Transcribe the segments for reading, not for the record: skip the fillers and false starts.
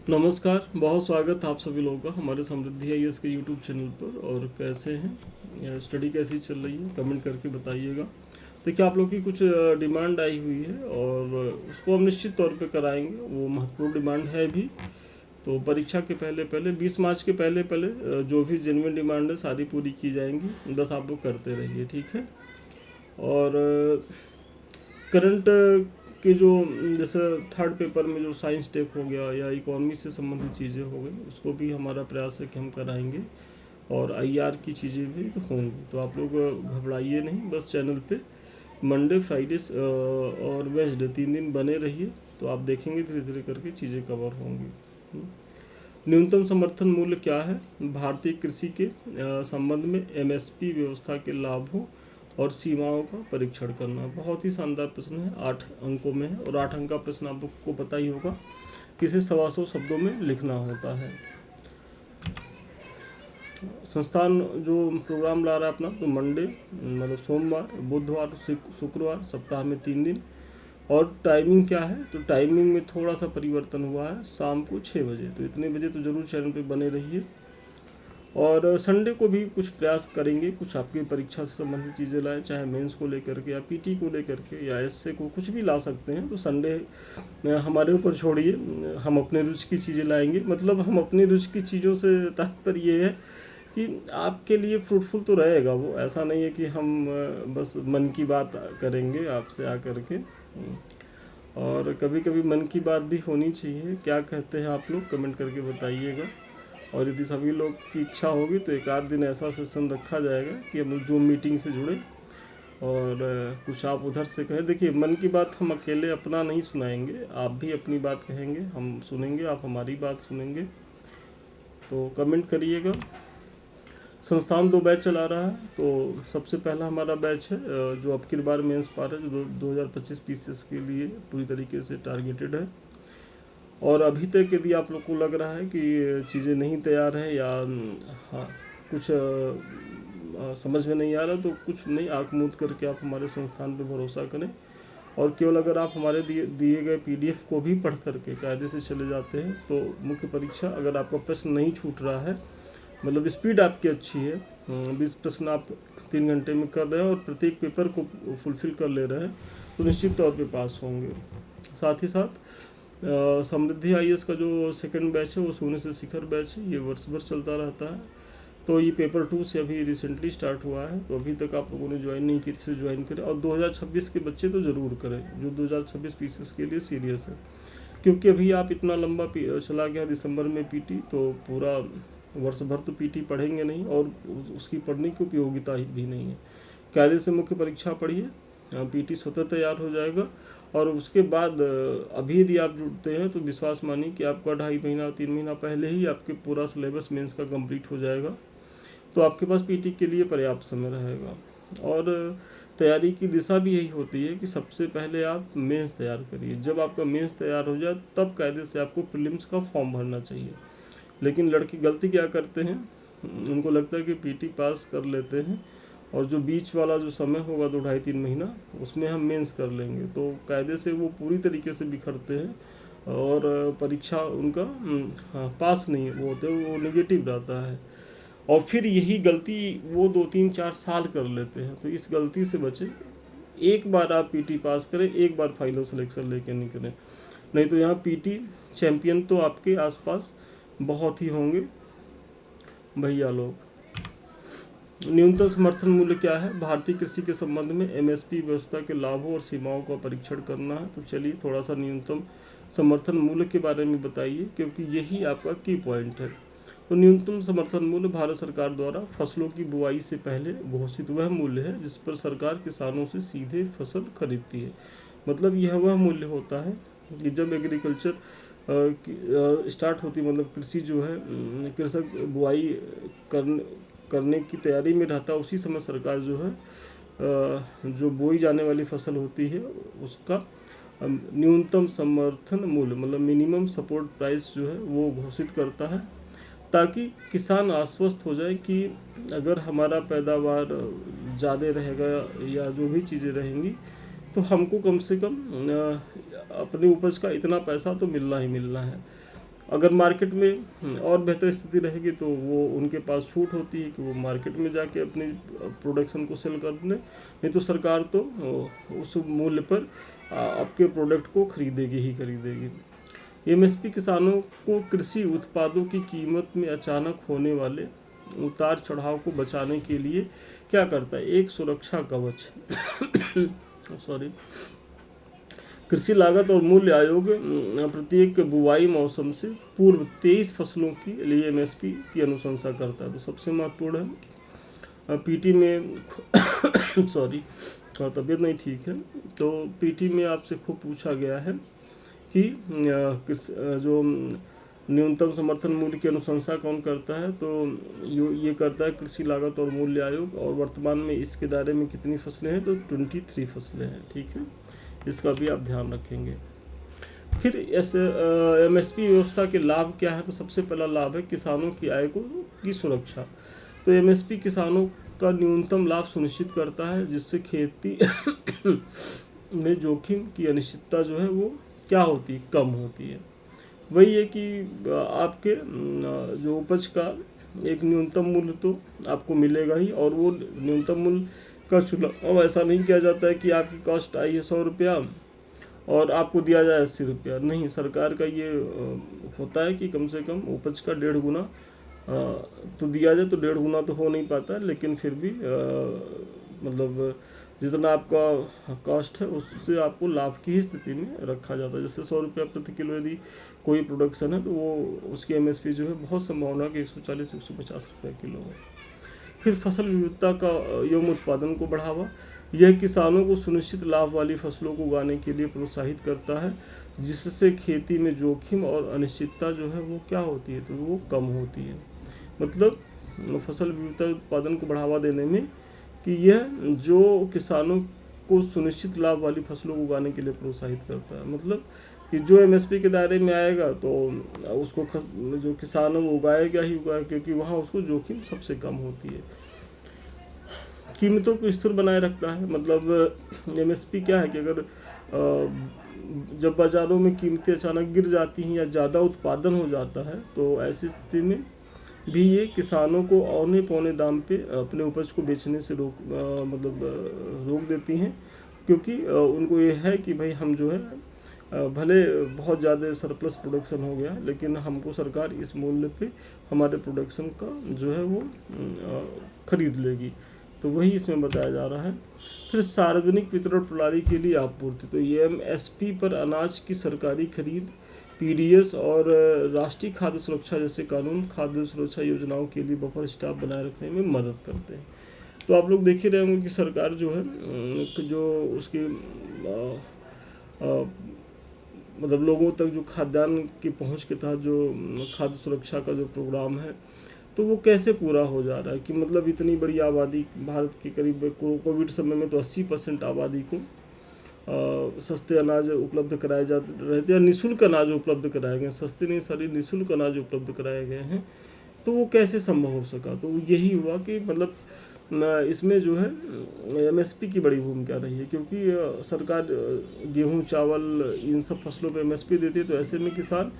नमस्कार, बहुत स्वागत है आप सभी लोगों का हमारे समृद्धि आईएएस के यूट्यूब चैनल पर। और कैसे हैं, स्टडी कैसी चल रही है, कमेंट करके बताइएगा। देखिए, आप लोग की कुछ डिमांड आई हुई है और उसको हम निश्चित तौर पे कराएंगे। वो महत्वपूर्ण डिमांड है भी। तो परीक्षा के पहले पहले 20 मार्च के पहले पहले जो भी जेन्युइन डिमांड है सारी पूरी की जाएंगी। बस आप लोग करते रहिए, ठीक है। और करंट के जो जैसे थर्ड पेपर में जो साइंस टेक हो गया या इकोनॉमी से संबंधित चीज़ें हो गई, उसको भी हमारा प्रयास है कि हम कराएंगे। और आईआर की चीज़ें भी तो होंगी, तो आप लोग घबराइए नहीं। बस चैनल पे मंडे, फ्राइडे और वेडनेसडे 3 दिन बने रहिए, तो आप देखेंगे धीरे धीरे करके चीज़ें कवर होंगी। न्यूनतम समर्थन मूल्य क्या है? भारतीय कृषि के संबंध में एमएसपी व्यवस्था के लाभों और सीमाओं का परीक्षण करना। बहुत ही शानदार प्रश्न है, 8 अंकों में है। और 8 अंक का प्रश्न आपको पता ही होगा कि इसे 125 शब्दों में लिखना होता है। संस्थान जो प्रोग्राम ला रहा है अपना, तो मंडे मतलब सोमवार, बुधवार, शुक्रवार, सप्ताह में 3 दिन। और टाइमिंग क्या है? तो टाइमिंग में थोड़ा सा परिवर्तन हुआ है, शाम को 6 बजे। तो इतने बजे तो ज़रूर चैनल पे बने रहिए। और संडे को भी कुछ प्रयास करेंगे, कुछ आपकी परीक्षा से संबंधित चीज़ें लाएं, चाहे मेंस को लेकर के या पीटी को लेकर के या एसए को, कुछ भी ला सकते हैं। तो संडे हमारे ऊपर छोड़िए, हम अपने रुचि की चीज़ें लाएंगे। मतलब हम अपनी रुचि की चीज़ों से तात्पर्य ये है कि आपके लिए फ्रूटफुल तो रहेगा वो। ऐसा नहीं है कि हम बस मन की बात करेंगे आपसे आकर के। और कभी कभी मन की बात भी होनी चाहिए। क्या कहते हैं आप लोग, कमेंट करके बताइएगा। और यदि सभी लोग की इच्छा होगी तो एक आध दिन ऐसा सेशन रखा जाएगा कि हम लोग जूम मीटिंग से जुड़े और कुछ आप उधर से कहें। देखिए, मन की बात हम अकेले अपना नहीं सुनाएंगे, आप भी अपनी बात कहेंगे, हम सुनेंगे, आप हमारी बात सुनेंगे। तो कमेंट करिएगा। संस्थान 2 बैच चला रहा है। तो सबसे पहला हमारा बैच है जो अब की बार मेंस पार है, जो 2025 पीसीएस के लिए पूरी तरीके से टारगेटेड है। और अभी तक यदि आप लोग को लग रहा है कि चीज़ें नहीं तैयार हैं या हाँ कुछ समझ में नहीं आ रहा, तो कुछ नहीं, आँख मूंद करके आप हमारे संस्थान पे भरोसा करें। और केवल अगर आप हमारे दिए गए पीडीएफ को भी पढ़ करके कायदे से चले जाते हैं, तो मुख्य परीक्षा अगर आपका प्रश्न नहीं छूट रहा है, मतलब स्पीड आपकी अच्छी है, 20 प्रश्न आप 3 घंटे में कर रहे हैं और प्रत्येक पेपर को फुलफिल कर ले रहे हैं, तो निश्चित तौर पे पास होंगे। साथ ही साथ समृद्धि आईएएस का जो सेकंड बैच है वो शून्य से शिखर बैच है। ये वर्ष भर चलता रहता है। तो ये पेपर 2 से अभी रिसेंटली स्टार्ट हुआ है, तो अभी तक आप लोगों ने ज्वाइन नहीं की तो ज्वाइन करें। और 2026 के बच्चे तो ज़रूर करें, जो 2026 पीसीएस के लिए सीरियस है। क्योंकि अभी आप इतना लंबा चला गया दिसंबर में पीटी, तो पूरा वर्ष भर तो पीटी पढ़ेंगे नहीं और उसकी पढ़ने की उपयोगिता भी नहीं है। कायदे से मुख्य परीक्षा पढ़िए, पीटी स्वतः तैयार हो जाएगा। और उसके बाद अभी यदि आप जुड़ते हैं तो विश्वास मानिए कि आपका 2.5 महीना 3 महीना पहले ही आपके पूरा सिलेबस मेंस का कंप्लीट हो जाएगा। तो आपके पास पीटी के लिए पर्याप्त समय रहेगा। और तैयारी की दिशा भी यही होती है कि सबसे पहले आप मेंस तैयार करिए। जब आपका मेंस तैयार हो जाए तब कायदे से आपको प्रीलिम्स का फॉर्म भरना चाहिए। लेकिन लड़के गलती क्या करते हैं, उनको लगता है कि पीटी पास कर लेते हैं और जो बीच वाला जो समय होगा 2 2.5 3 महीना, उसमें हम मेंस कर लेंगे, तो कायदे से वो पूरी तरीके से बिखरते हैं और परीक्षा उनका हाँ पास नहीं वो होते, वो निगेटिव रहता है। और फिर यही गलती वो 2 3 4 साल कर लेते हैं। तो इस गलती से बचे। एक बार आप पीटी पास करें, एक बार फाइनल सिलेक्शन लेके निकलें। नहीं तो यहाँ पीटी चैंपियन तो आपके आसपास बहुत ही होंगे भैया लोग। न्यूनतम समर्थन मूल्य क्या है? भारतीय कृषि के संबंध में एमएसपी व्यवस्था के लाभों और सीमाओं का परीक्षण करना है। तो चलिए थोड़ा सा न्यूनतम समर्थन मूल्य के बारे में बताइए, क्योंकि यही आपका की पॉइंट है। तो न्यूनतम समर्थन मूल्य भारत सरकार द्वारा फसलों की बुआई से पहले घोषित वह मूल्य है जिस पर सरकार किसानों से सीधे फसल खरीदती है। मतलब यह वह मूल्य होता है कि जब एग्रीकल्चर स्टार्ट होती, मतलब कृषि जो है, कृषक बुआई करने की तैयारी में रहता है, उसी समय सरकार जो है जो बोई जाने वाली फसल होती है उसका न्यूनतम समर्थन मूल्य मतलब मिनिमम सपोर्ट प्राइस जो है वो घोषित करता है, ताकि किसान आश्वस्त हो जाए कि अगर हमारा पैदावार ज़्यादा रहेगा या जो भी चीज़ें रहेंगी, तो हमको कम से कम अपनी उपज का इतना पैसा तो मिलना ही मिलना है। अगर मार्केट में और बेहतर स्थिति रहेगी तो वो उनके पास छूट होती है कि वो मार्केट में जाके अपनी प्रोडक्शन को सेल कर दें, नहीं तो सरकार तो उस मूल्य पर आपके प्रोडक्ट को खरीदेगी ही खरीदेगी। एमएसपी किसानों को कृषि उत्पादों की कीमत में अचानक होने वाले उतार चढ़ाव को बचाने के लिए क्या करता है, एक सुरक्षा कवच सॉरी कृषि लागत और मूल्य आयोग प्रत्येक बुवाई मौसम से पूर्व 23 फसलों के लिए एमएसपी की अनुशंसा करता है। तो सबसे महत्वपूर्ण है पीटी में सॉरी और तबीयत नहीं ठीक है, तो पीटी में आपसे खूब पूछा गया है कि जो न्यूनतम समर्थन मूल्य की अनुशंसा कौन करता है, तो ये करता है कृषि लागत और मूल्य आयोग। और वर्तमान में इसके दायरे में कितनी फसलें हैं, तो 23 फसलें हैं। ठीक है, इसका भी आप ध्यान रखेंगे। फिर एमएसपी व्यवस्था के लाभ क्या है, तो सबसे पहला लाभ है किसानों की आय की सुरक्षा। तो एमएसपी किसानों का न्यूनतम लाभ सुनिश्चित करता है, जिससे खेती में जोखिम की अनिश्चितता जो है वो क्या होती है, कम होती है। वही है कि आपके जो उपज का एक न्यूनतम मूल्य तो आपको मिलेगा ही, और वो न्यूनतम मूल्य का चुनाव ऐसा नहीं किया जाता है कि आपकी कॉस्ट आई है 100 रुपया और आपको दिया जाए 80 रुपया। नहीं, सरकार का ये होता है कि कम से कम उपज का 1.5 गुना तो दिया जाए। तो 1.5 गुना तो हो नहीं पाता, लेकिन फिर भी मतलब जितना आपका कॉस्ट है उससे आपको लाभ की ही स्थिति में रखा जाता है। जैसे 100 रुपया प्रति किलो यदि कोई प्रोडक्शन है तो वो उसकी एमएसपी जो है बहुत संभावना कि 140-150 रुपये किलो है। फिर फसल विविधता का एवं उत्पादन को बढ़ावा, यह किसानों को सुनिश्चित लाभ वाली फसलों को उगाने के लिए प्रोत्साहित करता है, जिससे खेती में जोखिम और अनिश्चितता जो है वो क्या होती है, तो वो कम होती है। मतलब फसल विविधता उत्पादन को बढ़ावा देने में कि यह जो किसानों को सुनिश्चित लाभ वाली फसलों को उगाने के लिए प्रोत्साहित करता है। मतलब कि जो एमएसपी के दायरे में आएगा तो उसको जो किसान है वो उगाएगा ही उगाएगा, क्योंकि वहाँ उसको जोखिम सबसे कम होती है। कीमतों को स्थिर बनाए रखता है, मतलब एमएसपी क्या है कि अगर जब बाज़ारों में कीमतें अचानक गिर जाती हैं या ज़्यादा उत्पादन हो जाता है, तो ऐसी स्थिति में भी ये किसानों को औने पौने दाम पे अपने उपज को बेचने से रोक देती हैं, क्योंकि उनको ये है कि भाई हम जो है भले बहुत ज़्यादा सरप्लस प्रोडक्शन हो गया, लेकिन हमको सरकार इस मूल्य पे हमारे प्रोडक्शन का जो है वो खरीद लेगी। तो वही इसमें बताया जा रहा है। फिर सार्वजनिक वितरण प्रणाली के लिए आपूर्ति, तो एमएसपी पर अनाज की सरकारी खरीद, पीडीएस और राष्ट्रीय खाद्य सुरक्षा जैसे कानून खाद्य सुरक्षा योजनाओं के लिए बफर स्टॉक बनाए रखने में मदद करते हैं। तो आप लोग देख ही रहे होंगे कि सरकार जो है जो उसकी मतलब लोगों तक जो खाद्यान्न की पहुंच के तहत जो खाद्य सुरक्षा का जो प्रोग्राम है, तो वो कैसे पूरा हो जा रहा है कि मतलब इतनी बड़ी आबादी भारत की करीब कोविड समय में तो 80% आबादी को सस्ते अनाज उपलब्ध कराए जा रहे थे, या निःशुल्क अनाज उपलब्ध कराए गए, सस्ते नहीं सारी निःशुल्क अनाज उपलब्ध कराए गए हैं। तो वो कैसे संभव हो सका, तो यही हुआ कि मतलब इसमें जो है एमएसपी की बड़ी भूमिका रही है, क्योंकि सरकार गेहूं चावल इन सब फसलों पे एमएसपी देती है, तो ऐसे में किसान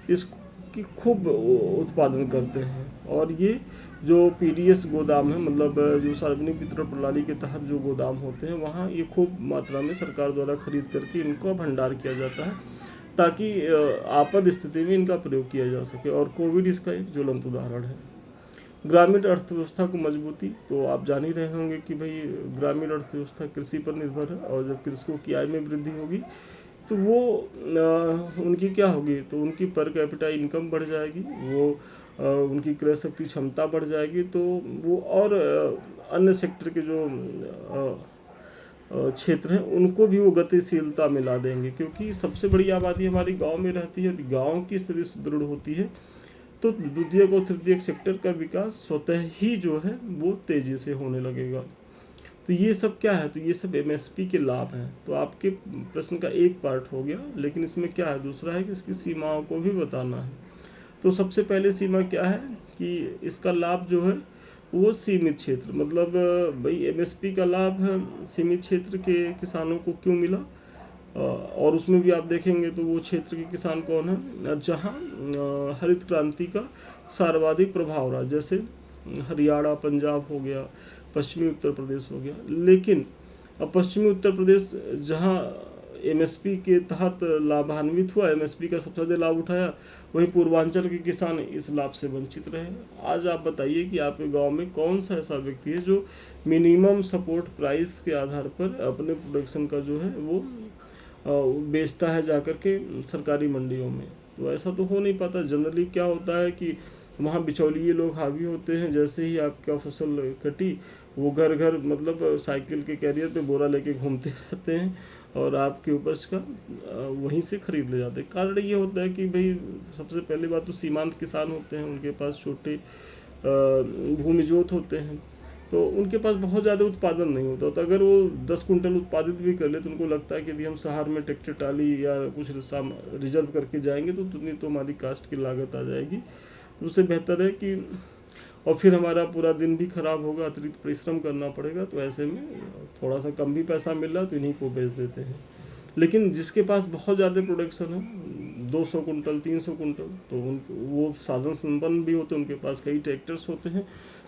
इसकी खूब उत्पादन करते हैं। और ये जो पीडीएस गोदाम है, मतलब जो सार्वजनिक वितरण प्रणाली के तहत जो गोदाम होते हैं, वहाँ ये खूब मात्रा में सरकार द्वारा खरीद करके इनको भंडार किया जाता है, ताकि आपात स्थिति में इनका प्रयोग किया जा सके। और कोविड इसका एक ज्वलंत उदाहरण है। ग्रामीण अर्थव्यवस्था को मजबूती, तो आप जान ही रहे होंगे कि भाई ग्रामीण अर्थव्यवस्था कृषि पर निर्भर है, और जब कृषकों की आय में वृद्धि होगी तो वो उनकी क्या होगी, तो उनकी पर कैपिटा इनकम बढ़ जाएगी, वो उनकी क्रय शक्ति क्षमता बढ़ जाएगी, तो वो और अन्य सेक्टर के जो क्षेत्र हैं उनको भी वो गतिशीलता में ला देंगे, क्योंकि सबसे बड़ी आबादी हमारी गांव में रहती है। गांव की स्थिति सुदृढ़ होती है तो द्वितीयक और तृतीयक सेक्टर का विकास स्वतः ही जो है वो तेजी से होने लगेगा। तो ये सब क्या है, तो ये सब एमएसपी के लाभ हैं। तो आपके प्रश्न का एक पार्ट हो गया, लेकिन इसमें क्या है, दूसरा है कि इसकी सीमाओं को भी बताना है। तो सबसे पहले सीमा क्या है कि इसका लाभ जो है वो सीमित क्षेत्र, मतलब भाई एमएसपी का लाभ है सीमित क्षेत्र के किसानों को क्यों मिला, और उसमें भी आप देखेंगे तो वो क्षेत्र के किसान कौन है जहाँ हरित क्रांति का सर्वाधिक प्रभाव रहा, जैसे हरियाणा, पंजाब हो गया, पश्चिमी उत्तर प्रदेश हो गया। लेकिन अब पश्चिमी उत्तर प्रदेश जहाँ एमएसपी के तहत लाभान्वित हुआ, एमएसपी का सबसे ज़्यादा लाभ उठाया, वहीं पूर्वांचल के किसान इस लाभ से वंचित रहे। आज आप बताइए कि आपके गांव में कौन सा ऐसा व्यक्ति है जो मिनिमम सपोर्ट प्राइस के आधार पर अपने प्रोडक्शन का जो है वो बेचता है जाकर के सरकारी मंडियों में। तो ऐसा तो हो नहीं पाता। जनरली क्या होता है कि वहाँ बिचौलिए लोग हावी होते हैं। जैसे ही आपका फसल कटी, वो घर घर मतलब साइकिल के कैरियर पे बोरा लेके घूमते रहते हैं और आपकी उपज का वहीं से खरीद ले जाते हैं। कारण ये होता है कि भाई सबसे पहली बात तो सीमांत किसान होते हैं, उनके पास छोटे भूमि जोत होते हैं, तो उनके पास बहुत ज़्यादा उत्पादन नहीं होता। तो अगर वो 10 कुंटल उत्पादित भी कर ले तो उनको लगता है कि यदि हम शहर में ट्रैक्टर टाली या कुछ रिजर्व करके जाएंगे तो उतनी तो हमारी कास्ट की लागत आ जाएगी। तो उससे बेहतर है कि, और फिर हमारा पूरा दिन भी खराब होगा, अतिरिक्त परिश्रम करना पड़ेगा। तो ऐसे में थोड़ा सा कम भी पैसा मिल रहा है तो इन्हीं को बेच देते हैं। लेकिन जिसके पास बहुत ज़्यादा प्रोडक्शन है, 200 कुंटल 300 कुंटल, तो वो साधन संपन्न भी होते हैं, उनके पास कई ट्रैक्टर्स होते हैं,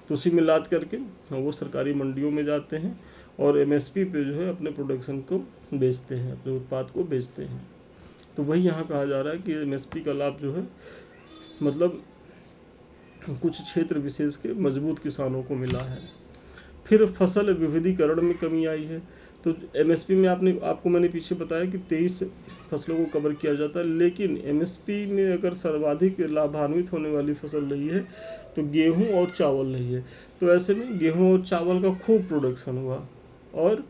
तो उसी में लाद करके वो सरकारी मंडियों में जाते हैं और एमएसपी पे जो है अपने प्रोडक्शन को बेचते हैं, अपने उत्पाद को बेचते हैं। तो वही यहाँ कहा जा रहा है कि एमएसपी का लाभ जो है मतलब कुछ क्षेत्र विशेष के मजबूत किसानों को मिला है। फिर फसल विविधीकरण में कमी आई है। तो एमएसपी में आपको मैंने पीछे बताया कि 23 फसलों को कवर किया जाता है, लेकिन एमएसपी में अगर सर्वाधिक लाभान्वित होने वाली फसल रही है तो गेहूं और चावल रही है। तो ऐसे में गेहूं और चावल का खूब प्रोडक्शन हुआ और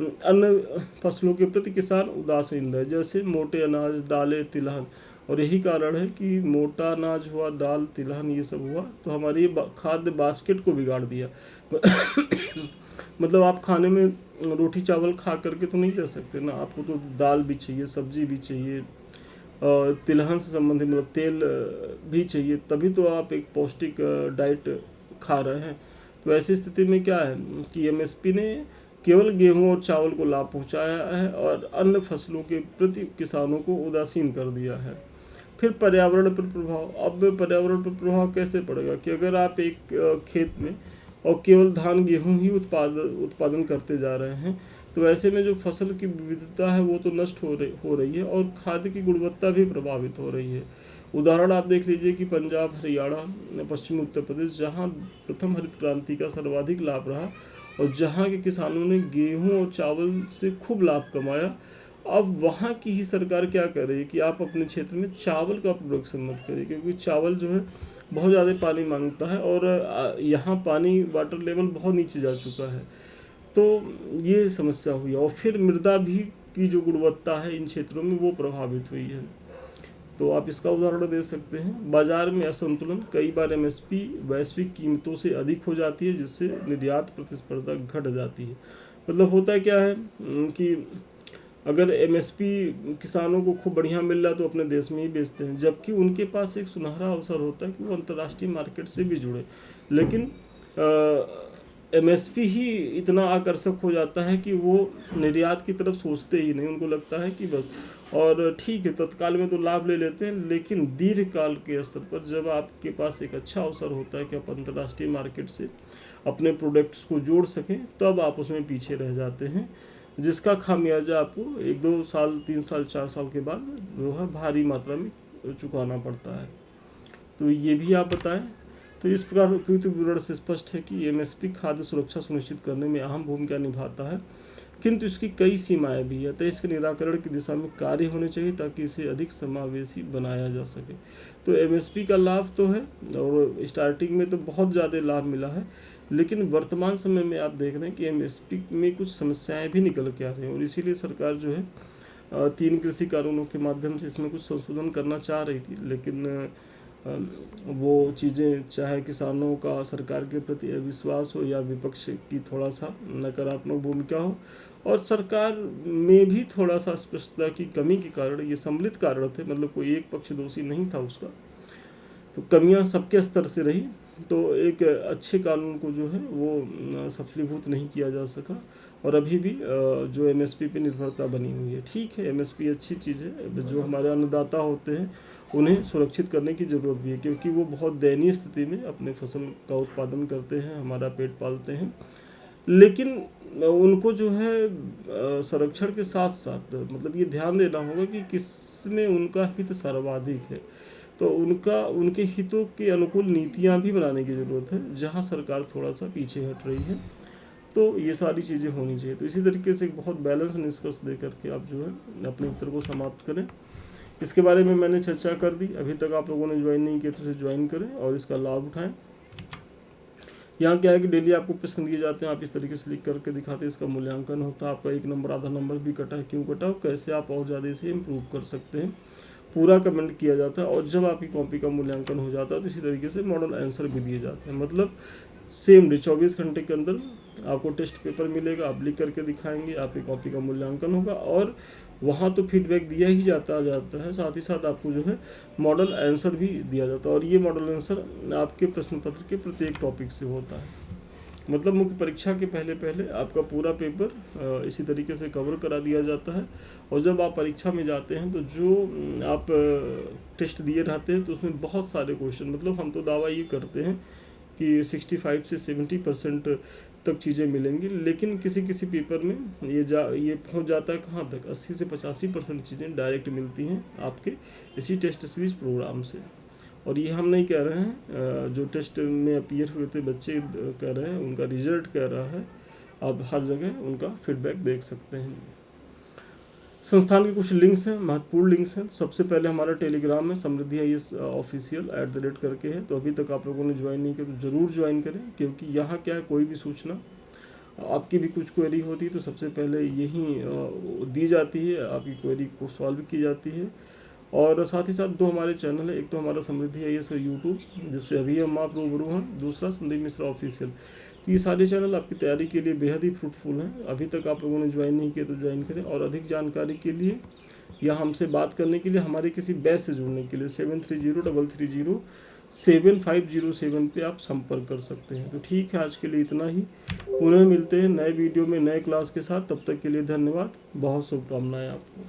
अन्य फसलों के प्रति किसान उदासीन रहे, जैसे मोटे अनाज, दालें, तिलहन। और यही कारण है कि मोटा अनाज हुआ, दाल, तिलहन, ये सब हुआ तो हमारी खाद्य बास्केट को बिगाड़ दिया। मतलब आप खाने में रोटी चावल खा करके तो नहीं रह सकते ना, आपको तो दाल भी चाहिए, सब्जी भी चाहिए, तिलहन से संबंधित मतलब तेल भी चाहिए, तभी तो आप एक पौष्टिक डाइट खा रहे हैं। तो ऐसी स्थिति में क्या है कि एमएसपी ने केवल गेहूं और चावल को लाभ पहुंचाया है और अन्य फसलों के प्रति किसानों को उदासीन कर दिया है। फिर पर्यावरण पर प्रभाव। अब पर्यावरण पर प्रभाव कैसे पड़ेगा कि अगर आप एक खेत में और केवल धान गेहूं ही उत्पादन करते जा रहे हैं, तो ऐसे में जो फसल की विविधता है वो तो नष्ट हो रही है और खाद्य की गुणवत्ता भी प्रभावित हो रही है। उदाहरण आप देख लीजिए कि पंजाब, हरियाणा, पश्चिमी उत्तर प्रदेश, जहाँ प्रथम हरित क्रांति का सर्वाधिक लाभ रहा और जहाँ के किसानों ने गेहूं और चावल से खूब लाभ कमाया, अब वहाँ की ही सरकार क्या कर रही है कि आप अपने क्षेत्र में चावल का प्रोडक्शन मत करिए, क्योंकि चावल जो है बहुत ज़्यादा पानी मांगता है और यहाँ पानी वाटर लेवल बहुत नीचे जा चुका है। तो ये समस्या हुई और फिर मृदा भी की जो गुणवत्ता है इन क्षेत्रों में वो प्रभावित हुई है। तो आप इसका उदाहरण दे सकते हैं, बाजार में असंतुलन, कई बार एमएसपी वैश्विक कीमतों से अधिक हो जाती है जिससे निर्यात प्रतिस्पर्धा घट जाती है। मतलब होता है क्या है कि अगर एमएसपी किसानों को खूब बढ़िया मिल रहा है तो अपने देश में ही बेचते हैं, जबकि उनके पास एक सुनहरा अवसर होता है कि वो अंतर्राष्ट्रीय मार्केट से भी जुड़े। लेकिन एमएसपी ही इतना आकर्षक हो जाता है कि वो निर्यात की तरफ सोचते ही नहीं। उनको लगता है कि बस, और ठीक है तत्काल में तो लाभ ले लेते हैं, लेकिन दीर्घकाल के स्तर पर जब आपके पास एक अच्छा अवसर होता है कि आप अंतर्राष्ट्रीय मार्केट से अपने प्रोडक्ट्स को जोड़ सकें, तब आप उसमें पीछे रह जाते हैं, जिसका खामियाजा आपको 1-2 साल, 3 साल, 4 साल के बाद जो है भारी मात्रा में चुकाना पड़ता है। तो ये भी आप बताएं। तो इस प्रकार उपयुक्त विवरण से स्पष्ट है कि एमएसपी खाद्य सुरक्षा सुनिश्चित करने में अहम भूमिका निभाता है, किंतु इसकी कई सीमाएं भी है। तो इसके निराकरण की दिशा में कार्य होने चाहिए ताकि इसे अधिक समावेशी बनाया जा सके। तो एमएसपी का लाभ तो है और स्टार्टिंग में तो बहुत ज़्यादा लाभ मिला है, लेकिन वर्तमान समय में आप देख रहे हैं कि एमएसपी में कुछ समस्याएं भी निकल के आ रही हैं और इसीलिए सरकार जो है 3 कृषि कानूनों के माध्यम से इसमें कुछ संशोधन करना चाह रही थी। लेकिन वो चीज़ें, चाहे किसानों का सरकार के प्रति अविश्वास हो या विपक्ष की थोड़ा सा नकारात्मक भूमिका हो और सरकार में भी थोड़ा सा स्पष्टता की कमी के कारण, ये सम्मिलित कारण थे, मतलब कोई एक पक्ष दोषी नहीं था उसका, तो कमियां सबके स्तर से रही। तो एक अच्छे कानून को जो है वो सफलीभूत नहीं किया जा सका और अभी भी जो एमएसपी पे निर्भरता बनी हुई है। ठीक है, एमएसपी अच्छी चीज़ है, जो हमारे अन्नदाता होते हैं उन्हें सुरक्षित करने की ज़रूरत भी है, क्योंकि वो बहुत दयनीय स्थिति में अपने फसल का उत्पादन करते हैं, हमारा पेट पालते हैं। लेकिन उनको जो है संरक्षण के साथ साथ मतलब ये ध्यान देना होगा कि किस में उनका हित सर्वाधिक है। तो उनके हितों के अनुकूल नीतियाँ भी बनाने की ज़रूरत है, जहाँ सरकार थोड़ा सा पीछे हट रही है। तो ये सारी चीज़ें होनी चाहिए। तो इसी तरीके से एक बहुत बैलेंस निष्कर्ष दे करके आप जो है अपने उत्तर को समाप्त करें। इसके बारे में मैंने चर्चा कर दी। अभी तक आप लोगों ने ज्वाइन नहीं किया तो इसे ज्वाइन करें और इसका लाभ उठाएं। यहाँ क्या है कि डेली आपको प्रश्न दिए जाते हैं, आप इस तरीके से लिख करके दिखाते हैं, इसका मूल्यांकन होता है। आपका 1 नंबर आधा नंबर भी कटा है, क्यों कटा हो, कैसे आप और ज़्यादा इसे इम्प्रूव कर सकते हैं, पूरा कमेंट किया जाता है। और जब आपकी कॉपी का मूल्यांकन हो जाता है तो इसी तरीके से मॉडल आंसर भी दिए जाते हैं। मतलब सेम डे 24 घंटे के अंदर आपको टेस्ट पेपर मिलेगा, आप लिख करके दिखाएंगे, आपकी कॉपी का मूल्यांकन होगा और वहाँ तो फीडबैक दिया ही जाता है, साथ ही साथ आपको जो है मॉडल आंसर भी दिया जाता है। और ये मॉडल आंसर आपके प्रश्न पत्र के प्रत्येक टॉपिक से होता है। मतलब मुख्य परीक्षा के पहले पहले आपका पूरा पेपर इसी तरीके से कवर करा दिया जाता है। और जब आप परीक्षा में जाते हैं तो जो आप टेस्ट दिए रहते हैं तो उसमें बहुत सारे क्वेश्चन, मतलब हम तो दावा ये करते हैं कि 65 से 70% तक चीज़ें मिलेंगी, लेकिन किसी किसी पेपर में ये पहुंच जाता है कहाँ तक, 80 से 85% चीज़ें डायरेक्ट मिलती हैं आपके इसी टेस्ट सीरीज प्रोग्राम से। और ये हम नहीं कह रहे हैं, जो टेस्ट में अपीयर हुए थे बच्चे कह रहे हैं, उनका रिजल्ट कह रहा है। आप हर जगह उनका फीडबैक देख सकते हैं। संस्थान के कुछ लिंक्स हैं, महत्वपूर्ण लिंक्स हैं। सबसे पहले हमारा टेलीग्राम है, समृद्धि IAS ऑफिशियल @ करके है। तो अभी तक आप लोगों ने ज्वाइन नहीं किया तो ज़रूर ज्वाइन करें, क्योंकि यहाँ क्या है, कोई भी सूचना आपकी भी कुछ क्वेरी होती है तो सबसे पहले यही दी जाती है, आपकी क्वेरी को सॉल्व की जाती है। और साथ ही साथ 2 हमारे चैनल है, एक तो हमारा समृद्धि IAS यूट्यूब, जिससे अभी हम आप रूबरू हैं, दूसरा संदीप मिश्रा ऑफिशियल। तो ये सारे चैनल आपकी तैयारी के लिए बेहद ही फ्रूटफुल हैं। अभी तक आप लोगों ने ज्वाइन नहीं किया तो ज्वाइन करें। और अधिक जानकारी के लिए या हमसे बात करने के लिए, हमारे किसी बैच से जुड़ने के लिए 7303307507 पे आप संपर्क कर सकते हैं। तो ठीक है, आज के लिए इतना ही। पुनः मिलते हैं नए वीडियो में नए क्लास के साथ। तब तक के लिए धन्यवाद, बहुत शुभकामनाएं आपको।